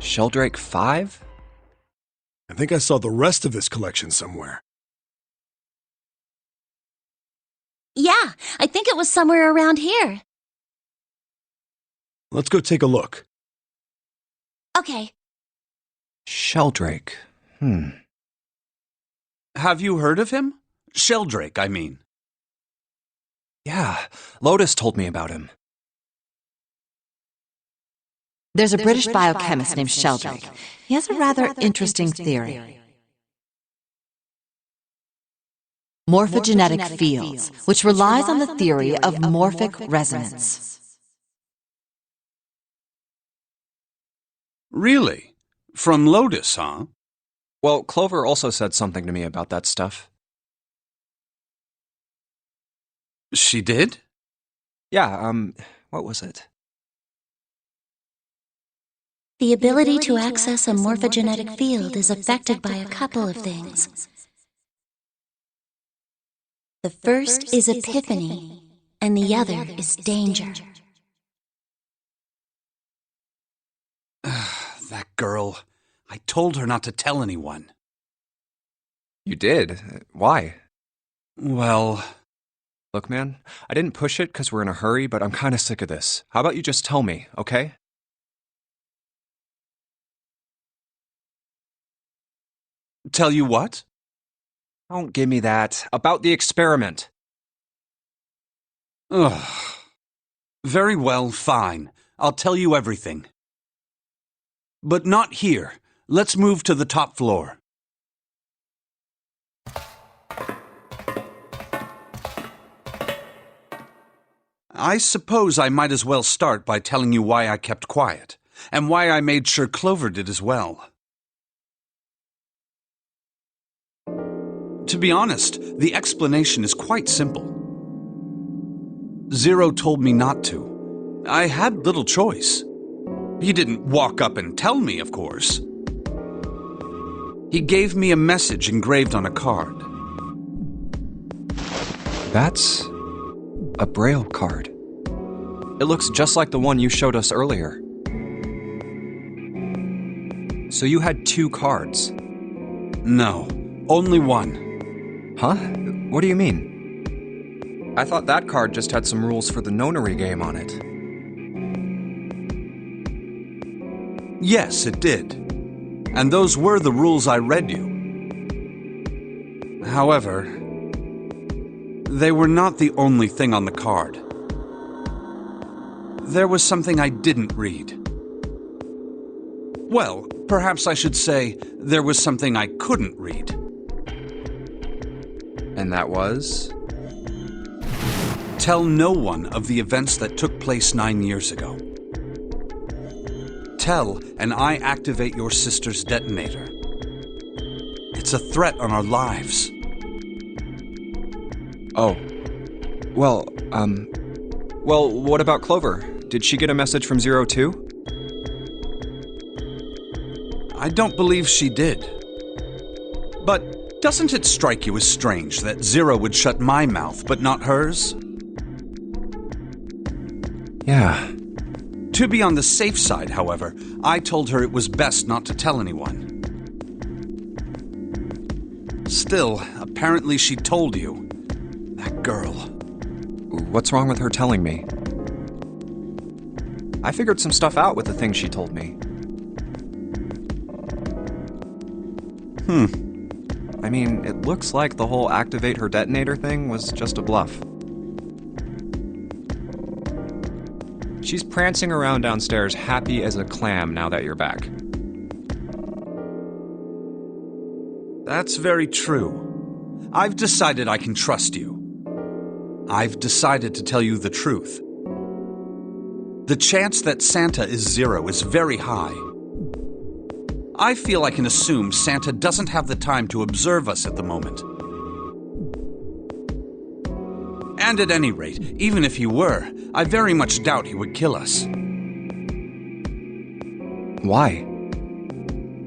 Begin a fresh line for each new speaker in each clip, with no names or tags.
Sheldrake 5?
I think I saw the rest of his collection somewhere.
Yeah, I think it was somewhere around here.
Let's go take a look.
Okay.
Sheldrake.
Have you heard of him? Sheldrake, I mean.
Yeah, Lotus told me about him.
There's a British biochemist named Sheldrake. He has a rather interesting theory. Morphogenetic fields, which relies on the theory of morphic resonance.
Really? From Lotus, huh?
Well, Clover also said something to me about that stuff.
She did?
Yeah, what was it?
The ability to access a morphogenetic field is affected by a couple of things. The first is epiphany, and the other is danger.
That girl. I told her not to tell anyone.
You did? Why?
Well...
Look, man, I didn't push it because we're in a hurry, but I'm kind of sick of this. How about you just tell me, okay?
Tell you what?
Don't give me that. About the experiment.
Ugh. Very well, fine. I'll tell you everything. But not here. Let's move to the top floor. I suppose I might as well start by telling you why I kept quiet, and why I made sure Clover did as well. To be honest, the explanation is quite simple. Zero told me not to. I had little choice. He didn't walk up and tell me, of course. He gave me a message engraved on a card.
That's a Braille card. It looks just like the one you showed us earlier. So you had 2 cards?
No, only one.
Huh? What do you mean? I thought that card just had some rules for the Nonary game on it.
Yes, it did. And those were the rules I read you. However, they were not the only thing on the card. There was something I didn't read. Well, perhaps I should say there was something I couldn't read.
And that was?
Tell no one of the events that took place 9 years ago. Tell, and I activate your sister's detonator. It's a threat on our lives.
Oh. Well, what about Clover? Did she get a message from Zero too?
I don't believe she did. But doesn't it strike you as strange that Zero would shut my mouth, but not hers?
Yeah.
To be on the safe side, however, I told her it was best not to tell anyone. Still, apparently she told you. That girl.
What's wrong with her telling me? I figured some stuff out with the things she told me. I mean, it looks like the whole activate her detonator thing was just a bluff. She's prancing around downstairs happy as a clam now that you're back.
That's very true. I've decided I can trust you. I've decided to tell you the truth. The chance that Santa is Zero is very high. I feel I can assume Santa doesn't have the time to observe us at the moment. And at any rate, even if he were, I very much doubt he would kill us.
Why?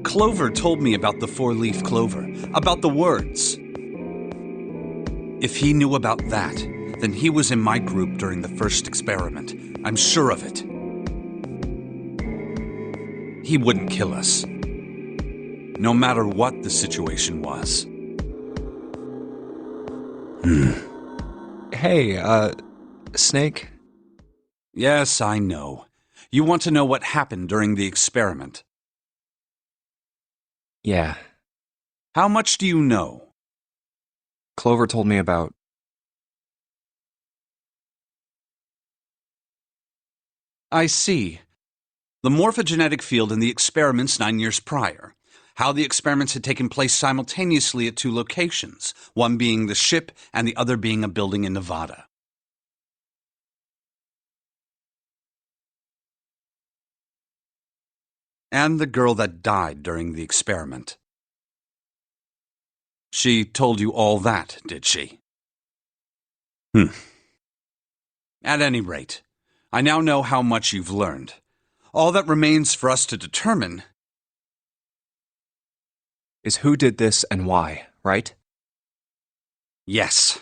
Clover told me about the 4-leaf clover, about the words. If he knew about that, then he was in my group during the first experiment. I'm sure of it. He wouldn't kill us. No matter what the situation was.
Hey, Snake?
Yes, I know. You want to know what happened during the experiment.
Yeah.
How much do you know?
Clover told me about...
I see. The morphogenetic field in the experiments 9 years prior. How the experiments had taken place simultaneously at 2 locations, one being the ship and the other being a building in Nevada. And the girl that died during the experiment. She told you all that, did she? At any rate, I now know how much you've learned. All that remains for us to determine
is who did this and why, right?
Yes.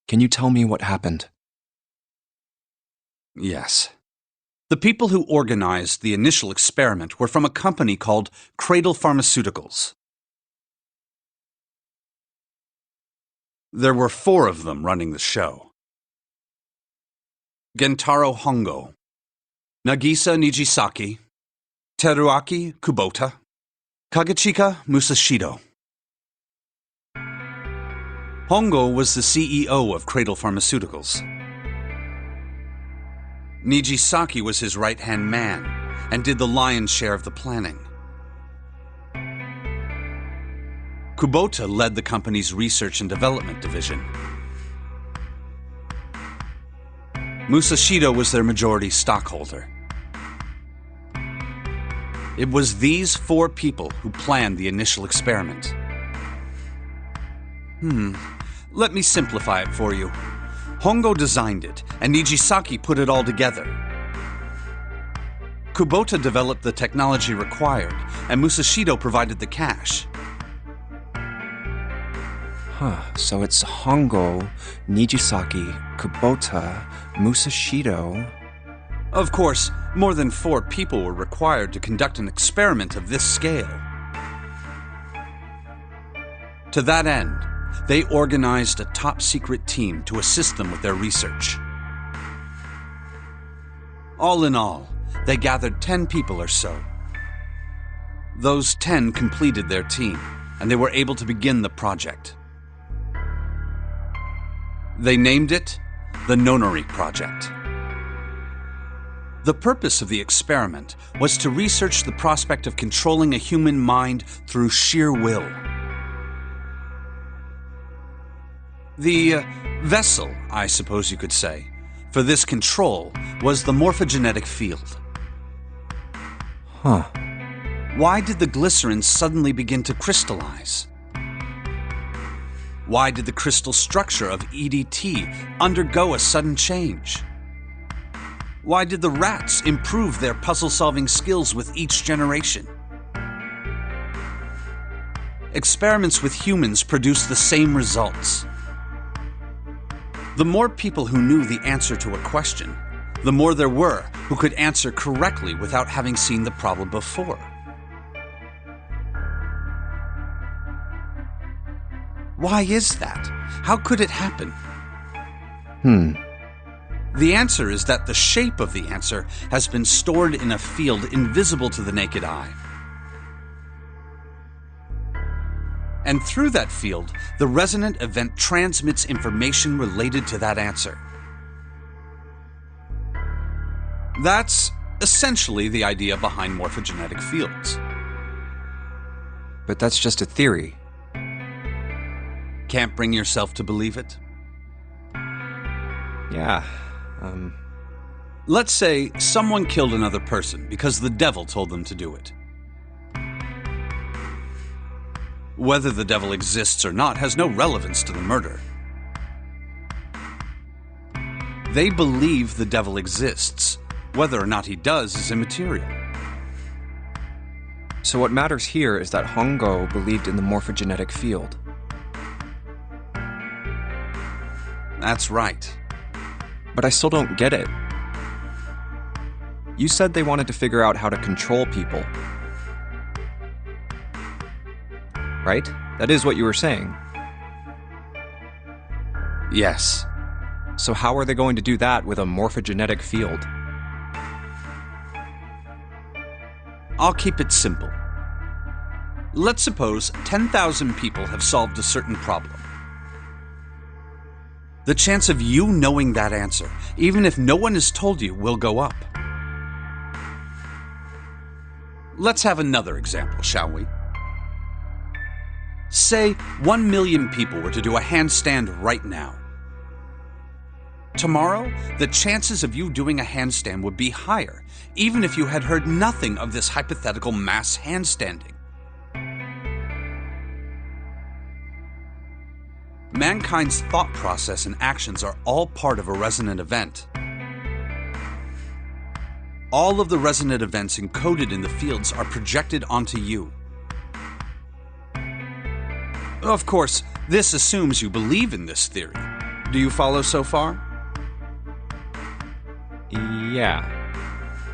Can you tell me what happened?
Yes. The people who organized the initial experiment were from a company called Cradle Pharmaceuticals. There were 4 of them running the show. Gentaro Hongo, Nagisa Nijisaki, Teruaki Kubota, Kagechika Musashido. Hongo was the CEO of Cradle Pharmaceuticals. Nijisaki was his right-hand man and did the lion's share of the planning. Kubota led the company's research and development division. Musashido was their majority stockholder. It was these 4 people who planned the initial experiment. Let me simplify it for you. Hongo designed it, and Nijisaki put it all together. Kubota developed the technology required, and Musashido provided the cash.
So it's Hongo, Nijisaki, Kubota, Musashido...
Of course, more than 4 people were required to conduct an experiment of this scale. To that end, they organized a top-secret team to assist them with their research. All in all, they gathered 10 people or so. Those 10 completed their team, and they were able to begin the project. They named it the Nonary Project. The purpose of the experiment was to research the prospect of controlling a human mind through sheer will. The vessel, I suppose you could say, for this control was the morphogenetic field. Why did the glycerin suddenly begin to crystallize? Why did the crystal structure of EDT undergo a sudden change? Why did the rats improve their puzzle-solving skills with each generation? Experiments with humans produced the same results. The more people who knew the answer to a question, the more there were who could answer correctly without having seen the problem before. Why is that? How could it happen? The answer is that the shape of the answer has been stored in a field invisible to the naked eye. And through that field, the resonant event transmits information related to that answer. That's essentially the idea behind morphogenetic fields.
But that's just a theory.
Can't bring yourself to believe it?
Yeah,
Let's say someone killed another person because the devil told them to do it. Whether the devil exists or not has no relevance to the murder. They believe the devil exists. Whether or not he does is immaterial.
So what matters here is that Hongo believed in the morphogenetic field.
That's right.
But I still don't get it. You said they wanted to figure out how to control people. Right? That is what you were saying.
Yes.
So how are they going to do that with a morphogenetic field?
I'll keep it simple. Let's suppose 10,000 people have solved a certain problem. The chance of you knowing that answer, even if no one has told you, will go up. Let's have another example, shall we? Say 1 million people were to do a handstand right now. Tomorrow, the chances of you doing a handstand would be higher, even if you had heard nothing of this hypothetical mass handstanding. Mankind's thought process and actions are all part of a resonant event. All of the resonant events encoded in the fields are projected onto you. Of course, this assumes you believe in this theory. Do you follow so far?
Yeah.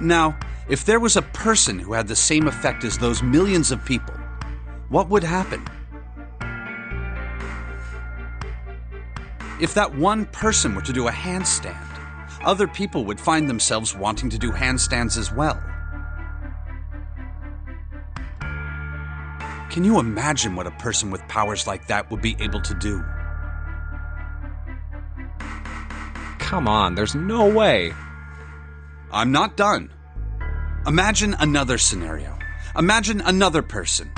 Now, if there was a person who had the same effect as those millions of people, what would happen? If that one person were to do a handstand, other people would find themselves wanting to do handstands as well. Can you imagine what a person with powers like that would be able to do?
Come on, there's no way.
I'm not done. Imagine another scenario. Imagine another person.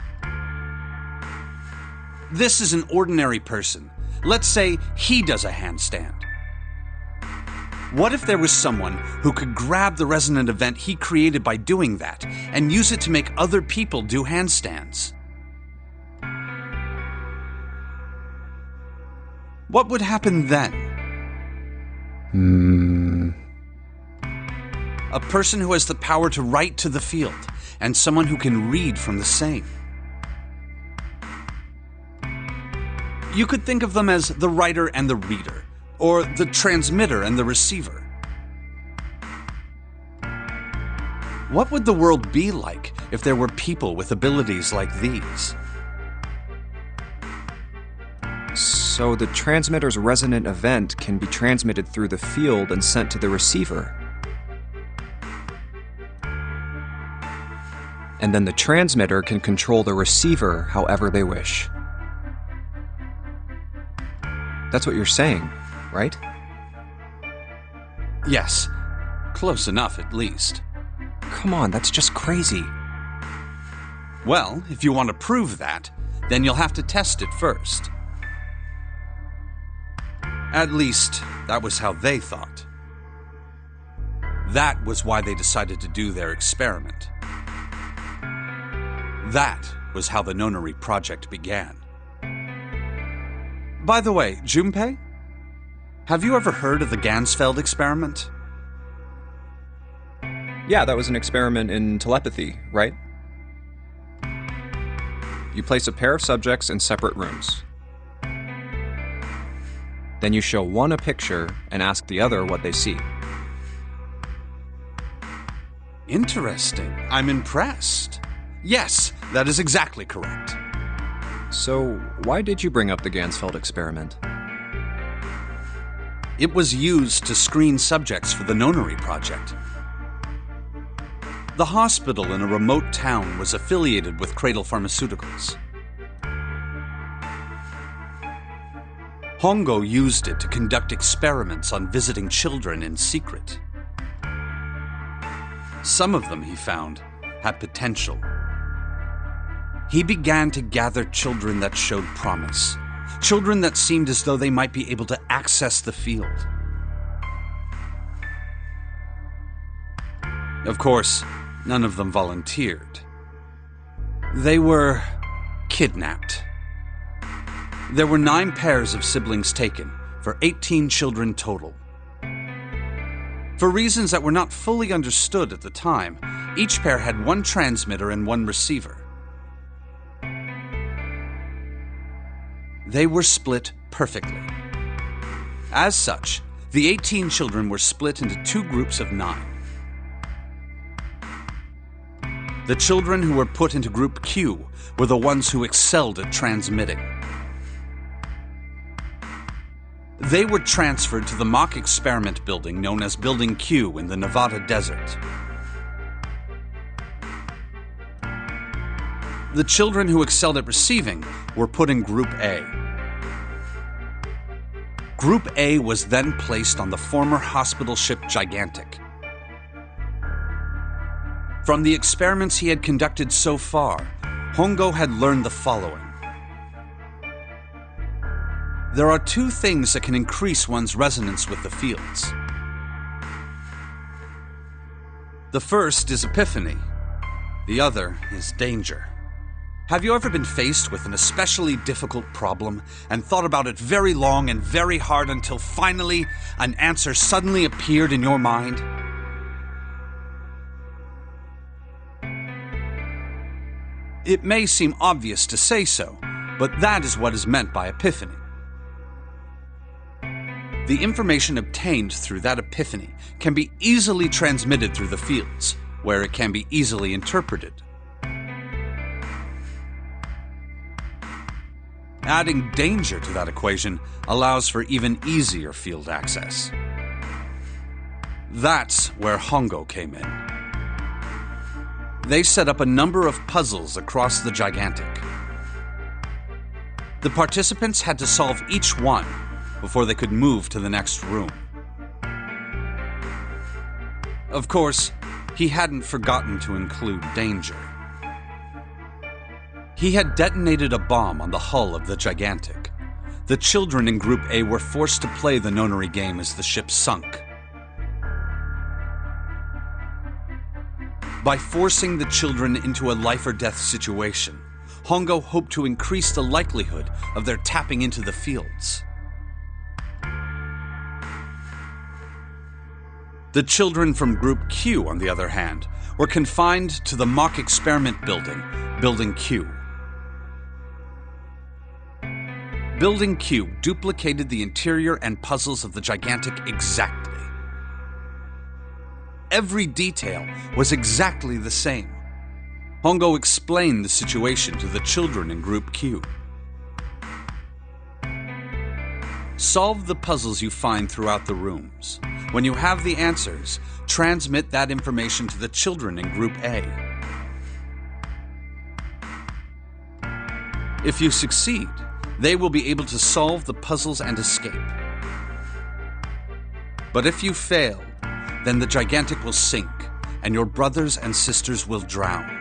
This is an ordinary person. Let's say he does a handstand. What if there was someone who could grab the resonant event he created by doing that and use it to make other people do handstands? What would happen then? A person who has the power to write to the field, and someone who can read from the same. You could think of them as the writer and the reader, or the transmitter and the receiver. What would the world be like if there were people with abilities like these?
So the transmitter's resonant event can be transmitted through the field and sent to the receiver. And then the transmitter can control the receiver however they wish. That's what you're saying, right?
Yes, close enough at least.
Come on, that's just crazy.
Well, if you want to prove that, then you'll have to test it first. At least, that was how they thought. That was why they decided to do their experiment. That was how the Nonary project began. By the way, Junpei, have you ever heard of the Ganzfeld experiment?
Yeah, that was an experiment in telepathy, right? You place a pair of subjects in separate rooms. Then you show one a picture and ask the other what they see.
Interesting. I'm impressed. Yes, that is exactly correct.
So, why did you bring up the Ganzfeld experiment?
It was used to screen subjects for the Nonary project. The hospital in a remote town was affiliated with Cradle Pharmaceuticals. Hongo used it to conduct experiments on visiting children in secret. Some of them, he found, had potential. He began to gather children that showed promise, children that seemed as though they might be able to access the field. Of course, none of them volunteered. They were kidnapped. There were 9 pairs of siblings taken, for 18 children total. For reasons that were not fully understood at the time, each pair had 1 transmitter and 1 receiver. They were split perfectly. As such, the 18 children were split into 2 groups of 9. The children who were put into Group Q were the ones who excelled at transmitting. They were transferred to the mock experiment building known as Building Q in the Nevada desert. The children who excelled at receiving were put in Group A. Group A was then placed on the former hospital ship Gigantic. From the experiments he had conducted so far, Hongo had learned the following. There are two things that can increase one's resonance with the fields. The first is epiphany. The other is danger. Have you ever been faced with an especially difficult problem and thought about it very long and very hard until finally an answer suddenly appeared in your mind? It may seem obvious to say so, but that is what is meant by epiphany. The information obtained through that epiphany can be easily transmitted through the fields, where it can be easily interpreted. Adding danger to that equation allows for even easier field access. That's where Hongo came in. They set up a number of puzzles across the Gigantic. The participants had to solve each one before they could move to the next room. Of course, he hadn't forgotten to include danger. He had detonated a bomb on the hull of the Gigantic. The children in Group A were forced to play the Nonary Game as the ship sunk. By forcing the children into a life-or-death situation, Hongo hoped to increase the likelihood of their tapping into the fields. The children from Group Q, on the other hand, were confined to the mock experiment building, Building Q. Building Q duplicated the interior and puzzles of the Gigantic exactly. Every detail was exactly the same. Hongo explained the situation to the children in Group Q. Solve the puzzles you find throughout the rooms. When you have the answers, transmit that information to the children in Group A. If you succeed, they will be able to solve the puzzles and escape. But if you fail, then the Gigantic will sink, and your brothers and sisters will drown.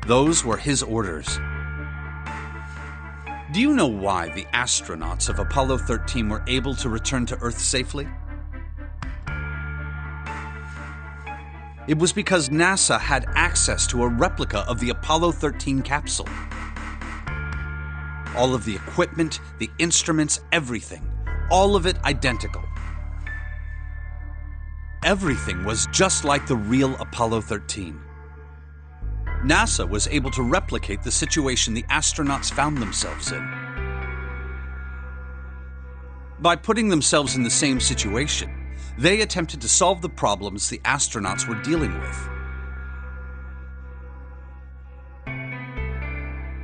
Those were his orders. Do you know why the astronauts of Apollo 13 were able to return to Earth safely? It was because NASA had access to a replica of the Apollo 13 capsule. All of the equipment, the instruments, everything. All of it identical. Everything was just like the real Apollo 13. NASA was able to replicate the situation the astronauts found themselves in. By putting themselves in the same situation, they attempted to solve the problems the astronauts were dealing with.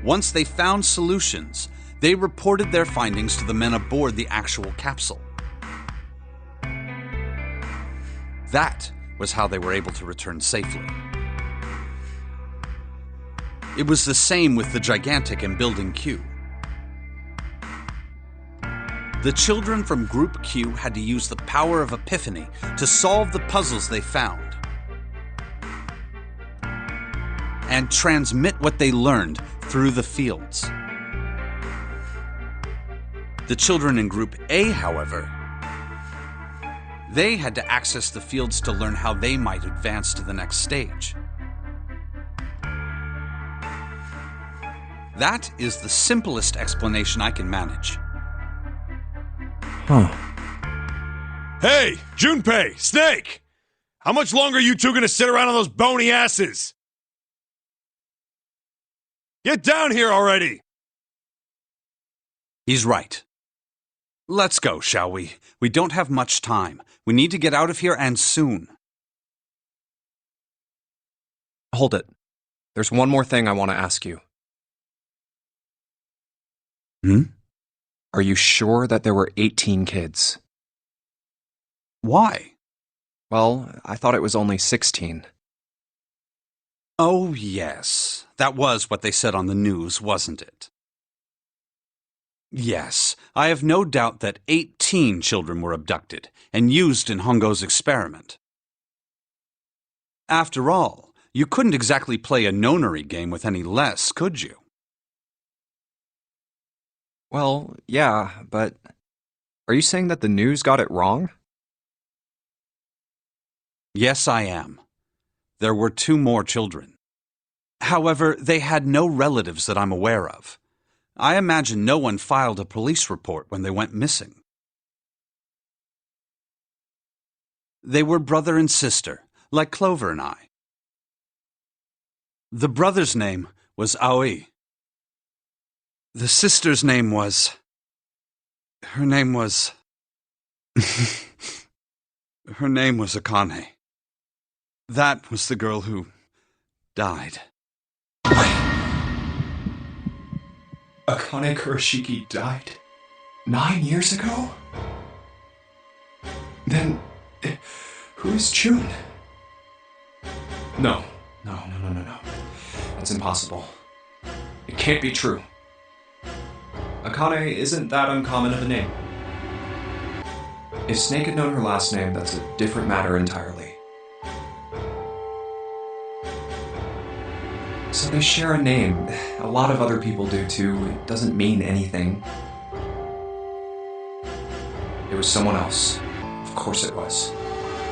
Once they found solutions, they reported their findings to the men aboard the actual capsule. That was how they were able to return safely. It was the same with the Gigantic and Building Q. The children from Group Q had to use the power of epiphany to solve the puzzles they found and transmit what they learned through the fields. The children in Group A, however, they had to access the fields to learn how they might advance to the next stage. That is the simplest explanation I can manage.
Hey, Junpei, Snake! How much longer are you two gonna sit around on those bony asses? Get down here already!
He's right. Let's go, shall we? We don't have much time. We need to get out of here and soon.
Hold it. There's one more thing I want to ask you. Are you sure that there were 18 kids?
Why?
Well, I thought it was only 16.
Oh, yes. That was what they said on the news, wasn't it? Yes, I have no doubt that 18 children were abducted and used in Hongo's experiment. After all, you couldn't exactly play a Nonary game with any less, could you?
Well, yeah, but are you saying that the news got it wrong?
Yes, I am. There were 2 more children. However, they had no relatives that I'm aware of. I imagine no one filed a police report when they went missing. They were brother and sister, like Clover and I. The brother's name was Aoi. The sister's name was... Her name was Akane. That was the girl who died.
Akane Kurashiki died 9 years ago? Then, who's June? No. That's impossible. It can't be true. Akane isn't that uncommon of a name. If Snake had known her last name, that's a different matter entirely. So they share a name. A lot of other people do too. It doesn't mean anything. It was someone else. Of course it was.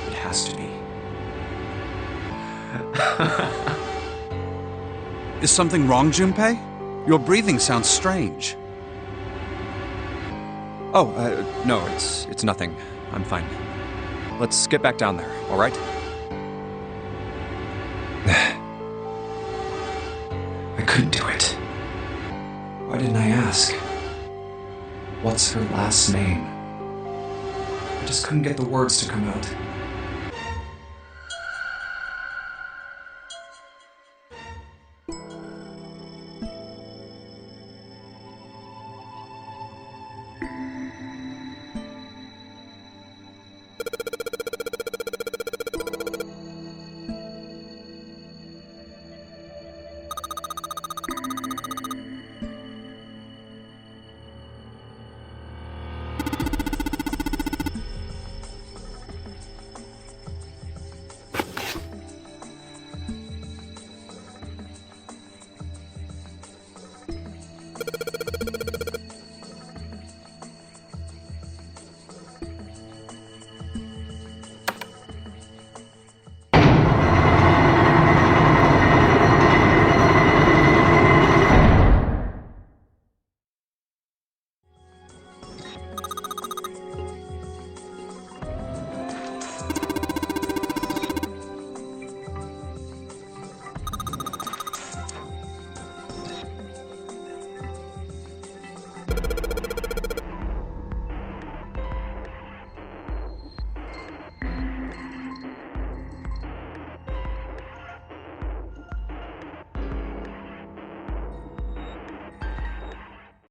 It has to be.
Is something wrong, Junpei? Your breathing sounds strange.
Oh, no, it's nothing. I'm fine. Let's get back down there, all right? I couldn't do it. Why didn't I ask? What's her last name? I just couldn't get the words to come out.